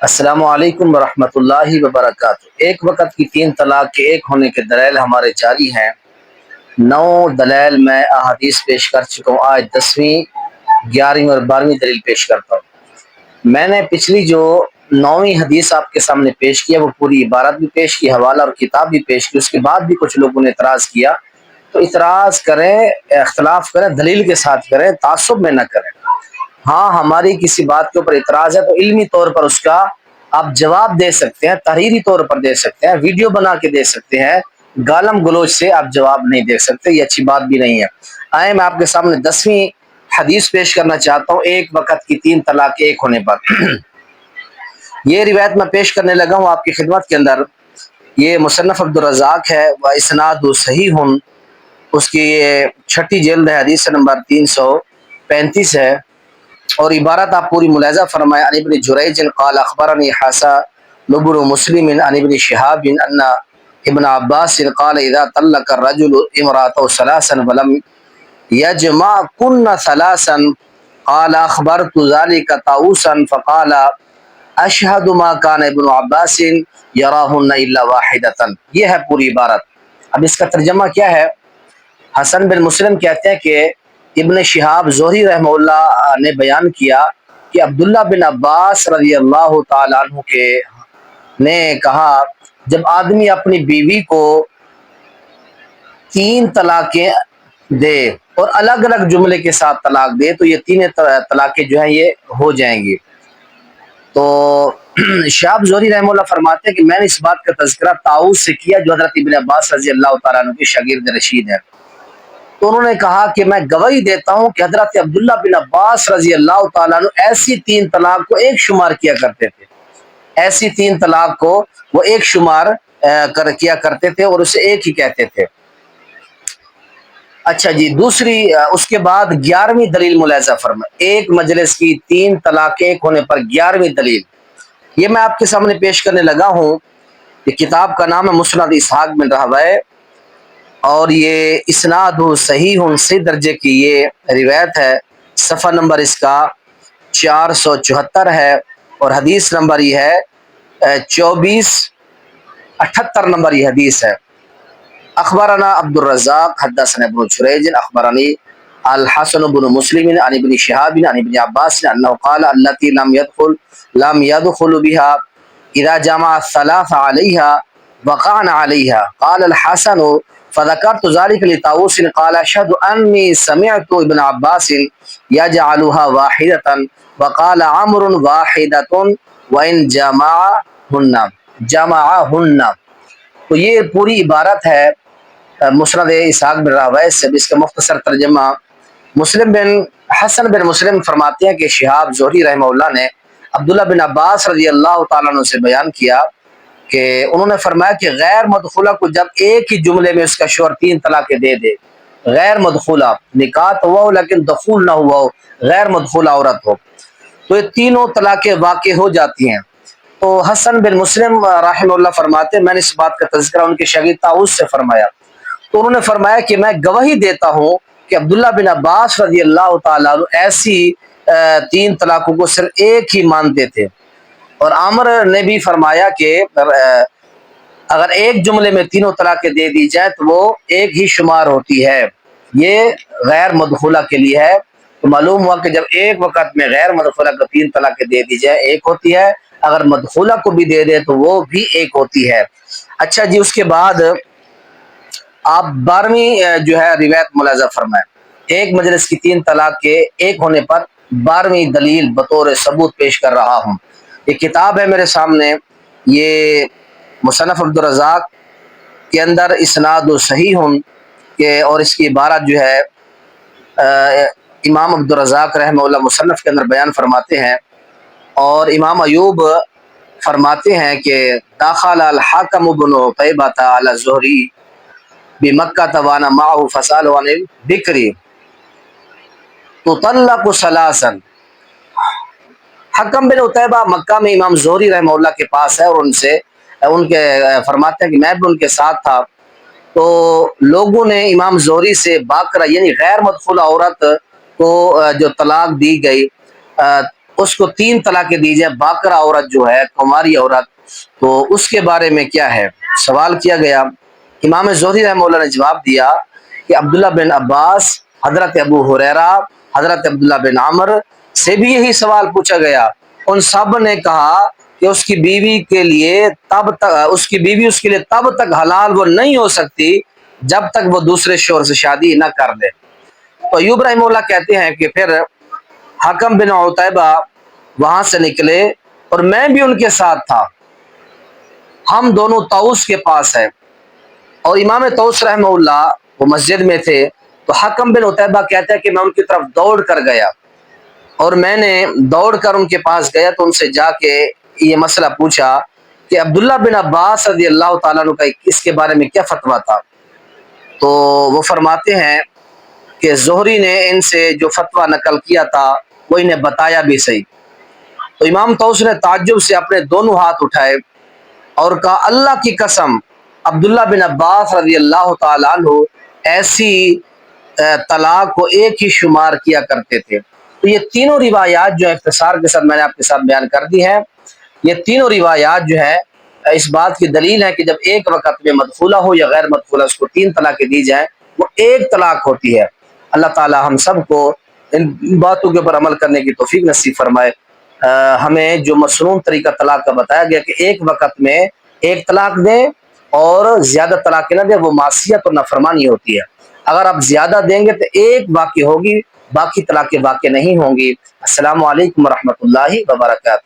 السلام علیکم ورحمۃ اللہ وبرکاتہ۔ ایک وقت کی تین طلاق کے ایک ہونے کے دلائل ہمارے جاری ہیں۔ 9 دلائل میں احادیث پیش کر چکا ہوں، آج 10ویں 11ویں اور 12ویں دلیل پیش کرتا ہوں۔ میں نے پچھلی جو 9ویں حدیث آپ کے سامنے پیش کیا، وہ پوری عبارت بھی پیش کی، حوالہ اور کتاب بھی پیش کی، اس کے بعد بھی کچھ لوگوں نے اعتراض کیا، تو اعتراض کریں، اختلاف کریں، دلیل کے ساتھ کریں، تعصب میں نہ کریں۔ ہاں، ہماری کسی بات کے اوپر اعتراض ہے تو علمی طور پر اس کا آپ جواب دے سکتے ہیں، تحریری طور پر دے سکتے ہیں، ویڈیو بنا کے دے سکتے ہیں، گالم گلوچ سے آپ جواب نہیں دے سکتے، یہ اچھی بات بھی نہیں ہے۔ آئے میں آپ کے سامنے 10ویں حدیث پیش کرنا چاہتا ہوں، ایک وقت کی 3 طلاق ایک ہونے پر۔ یہ روایت میں پیش کرنے لگا ہوں آپ کی خدمت کے اندر، یہ مصنف عبدالرزاق ہے، و اسناد صحیح، اس کی یہ 6ٹھی جلد ہے، حدیث نمبر 335 ہے، اور عبارت آپ پوری ملاحظہ فرمائے۔ عن ابن جریج قال اخبرني حسن بن مسلم عن ابن شهاب ان ابن عباس قال اذا طلق الرجل امراته ثلاثا ولم يجمعكن ثلاثا قال اخبرت ذلك طاووسا فقال اشهد ما كان ابن عباس يراهن الا واحدة۔ یہ ہے پوری عبارت۔ اب اس کا ترجمہ کیا ہے؟ حسن بن مسلم کہتے ہیں کہ ابن شہاب زہری رحمہ اللہ نے بیان کیا کہ عبداللہ بن عباس رضی اللہ تعالیٰ عنہ کے نے کہا، جب آدمی اپنی بیوی کو 3 طلاقیں دے اور الگ الگ جملے کے ساتھ طلاق دے تو یہ 3 طلاقیں جو ہیں یہ ہو جائیں گی۔ تو شہاب زہری رحمہ اللہ فرماتے ہیں کہ میں نے اس بات کا تذکرہ طاووس سے کیا، جو حضرت ابن عباس رضی اللہ تعالیٰ عنہ کے شاگرد رشید ہے، تو انہوں نے کہا کہ میں گواہی دیتا ہوں کہ حضرت عبداللہ بن عباس رضی اللہ تعالیٰ عنہ ایسی 3 طلاق کو ایک شمار کیا کرتے تھے، ایسی 3 طلاق کو وہ ایک شمار کیا کرتے تھے اور اسے ایک ہی کہتے تھے۔ اچھا جی، دوسری اس کے بعد 11ویں دلیل ملاحظہ فرمائیں، ایک مجلس کی 3 طلاق ایک ہونے پر 11ویں دلیل، یہ میں آپ کے سامنے پیش کرنے لگا ہوں۔ یہ کتاب کا نام ہے مسند اسحاق بن راہویہ، اور یہ اسناد صحیح صحیح درجے کی یہ روایت ہے۔ صفحہ نمبر اس کا 474 ہے، اور حدیث نمبر یہ ہے 2478 نمبر یہ حدیث ہے۔ اخبرنا عبد الرزاق حدثنا ابن جریج اخبرنی الحسن بن مسلم عن ابن شهاب عن ابن عباس انه قال التي لم يدخل بها اذا جمع الثلاث عليها وقعن عليها قال الحسن فذكرت ذلك لطاووس قال اشهد اني سمعت ابن عباس يجعلها واحدة وقال عمرو واحدة وان جمعهن۔ تو یہ پوری عبارت ہے مسند اسحاق بن راہویہ سے، اس کا مختصر ترجمہ حسن بن مسلم فرماتے ہیں کہ شہاب زہری رحمہ اللہ نے عبداللہ بن عباس رضی اللہ تعالیٰ عنہ سے بیان کیا کہ انہوں نے فرمایا کہ غیر مدخولہ کو جب ایک ہی جملے میں اس کا شوہر 3 طلاقیں دے دے، غیر مدخولہ، نکاح تو ہوا ہو لیکن دخول نہ ہوا ہو، غیر مدخولہ عورت ہو، تو یہ تینوں طلاقیں واقع ہو جاتی ہیں۔ تو حسن بن مسلم رحمہ اللہ فرماتے ہیں میں نے اس بات کا تذکرہ ان کے شاگرد طاووس سے فرمایا، تو انہوں نے فرمایا کہ میں گواہی دیتا ہوں کہ عبداللہ بن عباس رضی اللہ تعالیٰ عنہ ایسی 3 طلاقوں کو صرف ایک ہی مانتے تھے، اور عامر نے بھی فرمایا کہ اگر ایک جملے میں تینوں طلاقیں دے دی جائیں تو وہ ایک ہی شمار ہوتی ہے۔ یہ غیر مدخولہ کے لیے ہے، تو معلوم ہوا کہ جب ایک وقت میں غیر مدخولہ کو 3 طلاقیں دے دی جائیں ایک ہوتی ہے، اگر مدخولہ کو بھی دے دے تو وہ بھی ایک ہوتی ہے۔ اچھا جی، اس کے بعد آپ 12ویں جو ہے روایت ملاحظہ فرمائیں، ایک مجلس کی 3 طلاق کے ایک ہونے پر 12ویں دلیل بطور ثبوت پیش کر رہا ہوں۔ یہ کتاب ہے میرے سامنے، یہ مصنف عبدالرزاق کے اندر اسناد صحیح کہ، اور اس کی عبارت جو ہے امام عبدالرزاق رحمہ اللہ مصنف کے اندر بیان فرماتے ہیں، اور امام ایوب فرماتے ہیں کہ داخل الحاکم بن عتیبہ علی الزہری بمکہ وانا معه فسأل عن البکر تطلق ثلاثا۔ حکم بن عتیبہ مکہ میں امام زہری رحمہ اللہ کے پاس ہے، اور ان کے فرماتے ہیں کہ میں بھی ان کے ساتھ تھا، تو لوگوں نے امام زہری سے باقرہ یعنی غیر مدخولہ عورت کو جو طلاق دی گئی اس کو 3 طلاقیں دی جائیں، باکرہ عورت جو ہے، کماری عورت، تو اس کے بارے میں کیا ہے؟ سوال کیا گیا۔ امام زہری رحمہ اللہ نے جواب دیا کہ عبداللہ بن عباس، حضرت ابو ہریرہ، حضرت عبداللہ بن عمر سے بھی یہی سوال پوچھا گیا۔ ان سب نے کہا کہ اس کی بیوی کے لیے تب تک حلال وہ نہیں ہو سکتی جب تک وہ دوسرے شوہر سے شادی نہ کر دے۔ تو ایوب رحمہ اللہ کہتے ہیں کہ پھر حکم بن عتیبہ وہاں سے نکلے اور میں بھی ان کے ساتھ تھا، ہم دونوں طاؤس کے پاس ہیں، اور امام طاؤس رحمہ اللہ وہ مسجد میں تھے۔ تو حکم بن عتیبہ کہتا ہے کہ میں ان کی طرف دوڑ کر گیا، اور میں نے دوڑ کر ان کے پاس گیا تو ان سے جا کے یہ مسئلہ پوچھا کہ عبداللہ بن عباس رضی اللہ تعالیٰ عنہ کا اس کے بارے میں کیا فتویٰ تھا۔ تو وہ فرماتے ہیں کہ زہری نے ان سے جو فتویٰ نقل کیا تھا وہ انہیں بتایا بھی صحیح۔ تو امام طاؤس نے تعجب سے اپنے دونوں ہاتھ اٹھائے اور کہا اللہ کی قسم عبداللہ بن عباس رضی اللہ تعالیٰ عنہ ایسی طلاق کو ایک ہی شمار کیا کرتے تھے۔ تو یہ تینوں روایات جو اختصار کے ساتھ میں نے آپ کے ساتھ بیان کر دی ہیں، یہ تینوں روایات جو ہے اس بات کی دلیل ہے کہ جب ایک وقت میں مدخولہ ہو یا غیر مدخولہ، اس کو 3 طلاقیں دی جائیں، وہ ایک طلاق ہوتی ہے۔ اللہ تعالی ہم سب کو ان باتوں کے اوپر عمل کرنے کی توفیق نصیب فرمائے۔ ہمیں جو مصنون طریقہ طلاق کا بتایا گیا کہ ایک وقت میں ایک طلاق دیں اور زیادہ طلاقیں نہ دیں، وہ معصیت اور نافرمانی ہوتی ہے۔ اگر آپ زیادہ دیں گے تو ایک واقع ہوگی، باقی طلاقیں واقع نہیں ہوں گی۔ السلام علیکم ورحمۃ اللہ وبرکاتہ۔